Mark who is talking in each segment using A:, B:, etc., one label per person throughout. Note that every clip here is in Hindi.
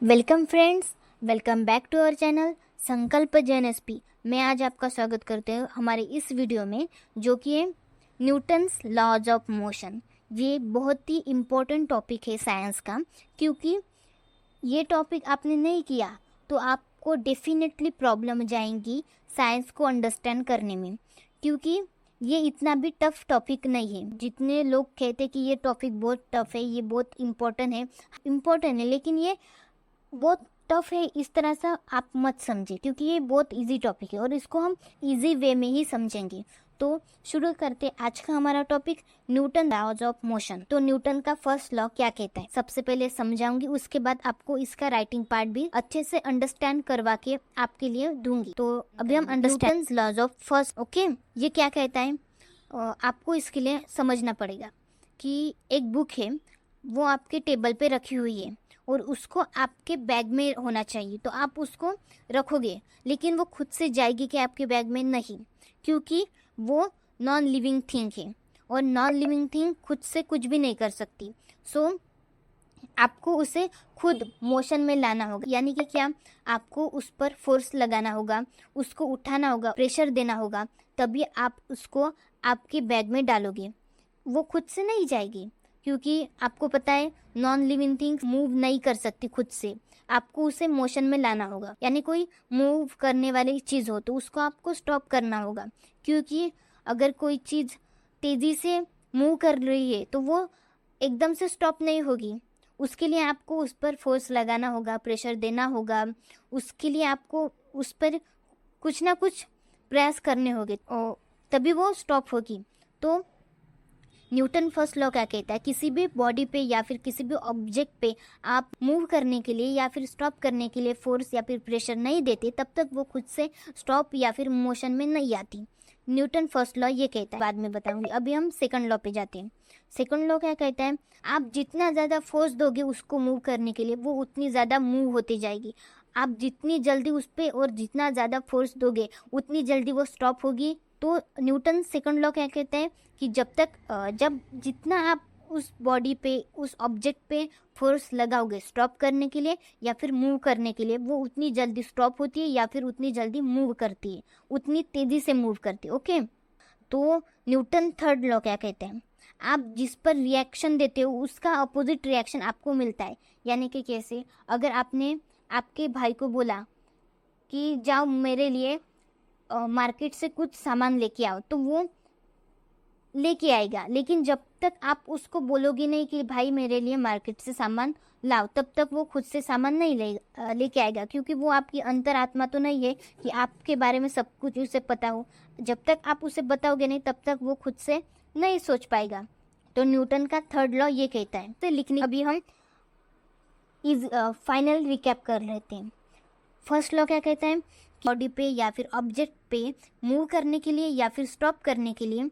A: Welcome friends, welcome back to our channel Sankalp Jain SP. मैं आज आपका स्वागत करते हैं हमारे इस वीडियो में, जो कि है न्यूटन्स लॉज ऑफ मोशन। ये बहुत ही इम्पोर्टेंट टॉपिक है साइंस का, क्योंकि ये टॉपिक आपने नहीं किया तो आपको डेफिनेटली प्रॉब्लम जाएंगी साइंस को अंडरस्टैंड करने में, क्योंकि ये इतना भी टफ टॉपिक नहीं है। जितने लोग कहते कि ये टॉपिक बहुत टफ है, ये बहुत इम्पोर्टेंट है, लेकिन ये बहुत टफ है इस तरह से आप मत समझिए, क्योंकि ये बहुत इजी टॉपिक है और इसको हम इजी वे में ही समझेंगे। तो शुरू करते आज का हमारा topic, Newton laws of motion. तो न्यूटन का फर्स्ट लॉ क्या कहता है, सबसे पहले समझाऊंगी, उसके बाद आपको इसका राइटिंग पार्ट भी अच्छे से अंडरस्टैंड करवा के आपके लिए दूंगी। तो अभी हम understand laws of first. Okay, ये क्या कहता है आपको इसके लिए समझना पड़ेगा कि एक बुक है, वो आपके टेबल पे रखी हुई है और उसको आपके बैग में होना चाहिए, तो आप उसको रखोगे, लेकिन वो खुद से जाएगी कि आपके बैग में नहीं, क्योंकि वो नॉन लिविंग थिंग है और नॉन लिविंग थिंग खुद से कुछ भी नहीं कर सकती। सो आपको उसे खुद मोशन में लाना होगा, यानी कि क्या, आपको उस पर फोर्स लगाना होगा, उसको उठाना होगा, प्रेशर देना होगा, तभी आप उसको आपके बैग में डालोगे। वो खुद से नहीं जाएगी, क्योंकि आपको पता है नॉन लिविंग थिंग्स मूव नहीं कर सकती खुद से। आपको उसे मोशन में लाना होगा, यानी कोई मूव करने वाली चीज़ हो तो उसको आपको स्टॉप करना होगा, क्योंकि अगर कोई चीज़ तेज़ी से मूव कर रही है तो वो एकदम से स्टॉप नहीं होगी। उसके लिए आपको उस पर फोर्स लगाना होगा, प्रेशर देना होगा, उसके लिए आपको उस पर कुछ ना कुछ प्रयास करने होंगे और तभी वो स्टॉप होगी। तो न्यूटन फर्स्ट लॉ क्या कहता है, किसी भी बॉडी पे या फिर किसी भी ऑब्जेक्ट पे आप मूव करने के लिए या फिर स्टॉप करने के लिए फोर्स या फिर प्रेशर नहीं देते, तब तक वो खुद से स्टॉप या फिर मोशन में नहीं आती। न्यूटन फर्स्ट लॉ ये कहता है, बाद में बताऊंगी। अभी हम सेकंड लॉ पे जाते हैं। सेकंड लॉ क्या कहता है, आप जितना ज़्यादा फोर्स दोगे उसको मूव करने के लिए, वो उतनी ज़्यादा मूव होती जाएगी। आप जितनी जल्दी उस पर और जितना ज़्यादा फोर्स दोगे उतनी जल्दी वो स्टॉप होगी। तो न्यूटन सेकंड लॉ क्या कहता है कि जब जितना आप उस बॉडी पे, उस ऑब्जेक्ट पे फोर्स लगाओगे स्टॉप करने के लिए या फिर मूव करने के लिए, वो उतनी जल्दी स्टॉप होती है या फिर उतनी जल्दी मूव करती है, उतनी तेज़ी से मूव करती है। ओके, तो न्यूटन थर्ड लॉ क्या कहते हैं, आप जिस पर रिएक्शन देते हो उसका अपोजिट रिएक्शन आपको मिलता है। यानी कि कैसे, अगर आपने आपके भाई को बोला कि जाओ मेरे लिए मार्केट से कुछ सामान लेके आओ, तो वो लेके आएगा, लेकिन जब तक आप उसको बोलोगे नहीं कि भाई मेरे लिए मार्केट से सामान लाओ, तब तक वो खुद से सामान नहीं लेके आएगा, क्योंकि वो आपकी अंतरात्मा तो नहीं है कि आपके बारे में सब कुछ उसे पता हो। जब तक आप उसे बताओगे नहीं तब तक वो खुद से नहीं सोच पाएगा। तो न्यूटन का थर्ड लॉ ये कहता है। तो लिखने अभी हम इस फाइनल रिकैप कर लेते हैं। फर्स्ट लॉ क्या कहता है, बॉडी पे या फिर ऑब्जेक्ट पे मूव करने के लिए या फिर स्टॉप करने के लिए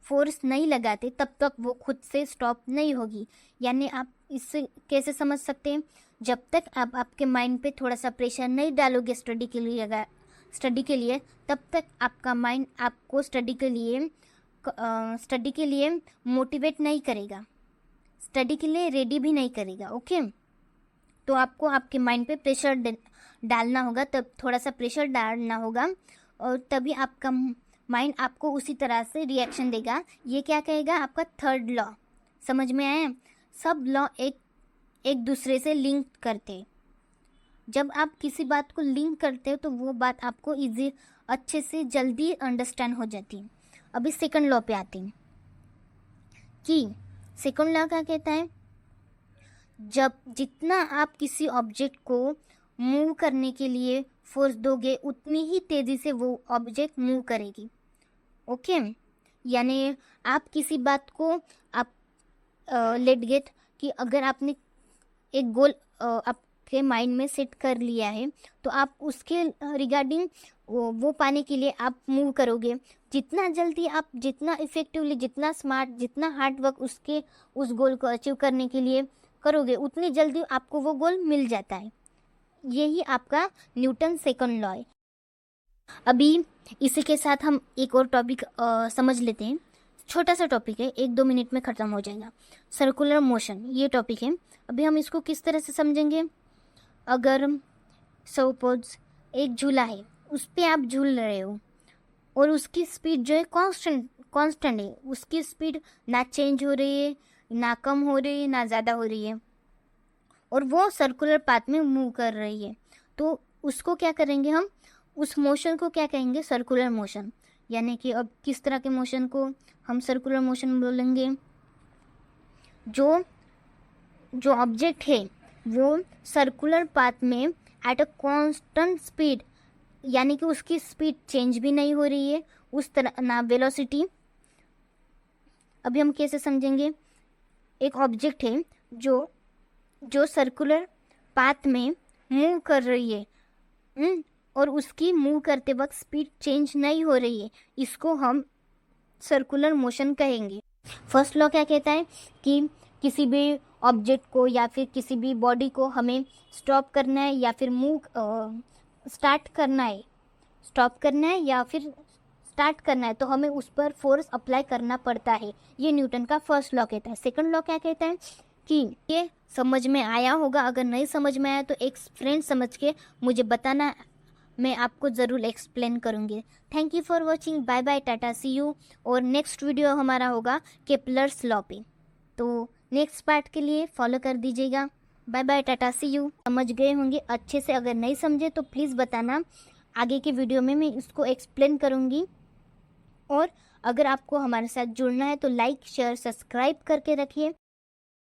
A: फोर्स नहीं लगाते तब तक वो खुद से स्टॉप नहीं होगी। यानी आप इससे कैसे समझ सकते हैं, जब तक आप आपके माइंड पे थोड़ा सा प्रेशर नहीं डालोगे स्टडी के लिए, तब तक आपका माइंड आपको स्टडी के लिए मोटिवेट नहीं करेगा, स्टडी के लिए रेडी भी नहीं करेगा। ओके, तो आपको आपके माइंड पे प्रेशर डालना होगा, तब थोड़ा सा प्रेशर डालना होगा और तभी आपका माइंड आपको उसी तरह से रिएक्शन देगा। ये क्या कहेगा, आपका थर्ड लॉ। समझ में आया, सब लॉ एक दूसरे से लिंक करते हैं। जब आप किसी बात को लिंक करते हो तो वो बात आपको इजी, अच्छे से जल्दी अंडरस्टैंड हो जाती है। अभी सेकंड लॉ पे आते हैं कि सेकंड लॉ क्या कहता है, जब जितना आप किसी ऑब्जेक्ट को मूव करने के लिए फोर्स दोगे उतनी ही तेज़ी से वो ऑब्जेक्ट मूव करेगी। ओके, यानी आप किसी बात को आप लेट गेट कि अगर आपने एक गोल आपके माइंड में सेट कर लिया है, तो आप उसके रिगार्डिंग वो पाने के लिए आप मूव करोगे। जितना जल्दी आप, जितना इफेक्टिवली, जितना स्मार्ट, जितना हार्ड वर्क उस गोल को अचीव करने के लिए करोगे, उतनी जल्दी आपको वो गोल मिल जाता है। यही आपका न्यूटन सेकंड लॉ है। अभी इसी के साथ हम एक और टॉपिक समझ लेते हैं। छोटा सा टॉपिक है, 1-2 मिनट में ख़त्म हो जाएगा। सर्कुलर मोशन ये टॉपिक है। अभी हम इसको किस तरह से समझेंगे। अगर सपोज एक झूला है, उस पर आप झूल रहे हो और उसकी स्पीड जो है कांस्टेंट है, उसकी स्पीड ना चेंज हो रही है, ना कम हो रही है, ना ज़्यादा हो रही है, और वो सर्कुलर पाथ में मूव कर रही है, तो उसको क्या करेंगे हम, उस मोशन को क्या कहेंगे, सर्कुलर मोशन। यानी कि अब किस तरह के मोशन को हम सर्कुलर मोशन बोलेंगे। जो ऑब्जेक्ट है वो सर्कुलर पाथ में एट अ कांस्टेंट स्पीड, यानी कि उसकी स्पीड चेंज भी नहीं हो रही है, उस तरह ना वेलोसिटी। अभी हम कैसे समझेंगे। एक ऑब्जेक्ट है जो सर्कुलर पाथ में मूव कर रही है, और उसकी मूव करते वक्त स्पीड चेंज नहीं हो रही है, इसको हम सर्कुलर मोशन कहेंगे। फर्स्ट लॉ क्या कहता है कि किसी भी ऑब्जेक्ट को या फिर किसी भी बॉडी को हमें स्टॉप करना है या फिर स्टार्ट करना है या फिर स्टार्ट करना है, तो हमें उस पर फोर्स अप्लाई करना पड़ता है। ये न्यूटन का फर्स्ट लॉ कहता है। सेकंड लॉ क्या कहता है कि ये समझ में आया होगा, अगर नहीं समझ में आया तो एक फ्रेंड समझ के मुझे बताना, मैं आपको ज़रूर एक्सप्लेन करूँगी। Thank you for watching, bye bye, tata, see you. और नेक्स्ट वीडियो हमारा होगा केपलर्स लॉ पे, तो नेक्स्ट पार्ट के लिए फॉलो कर दीजिएगा। Bye bye, tata, see you. समझ गए होंगे अच्छे से, अगर नहीं समझे तो प्लीज़ बताना, आगे के वीडियो में मैं इसको एक्सप्लेन करूँगी। और अगर आपको हमारे साथ जुड़ना है तो लाइक शेयर सब्सक्राइब करके रखिए।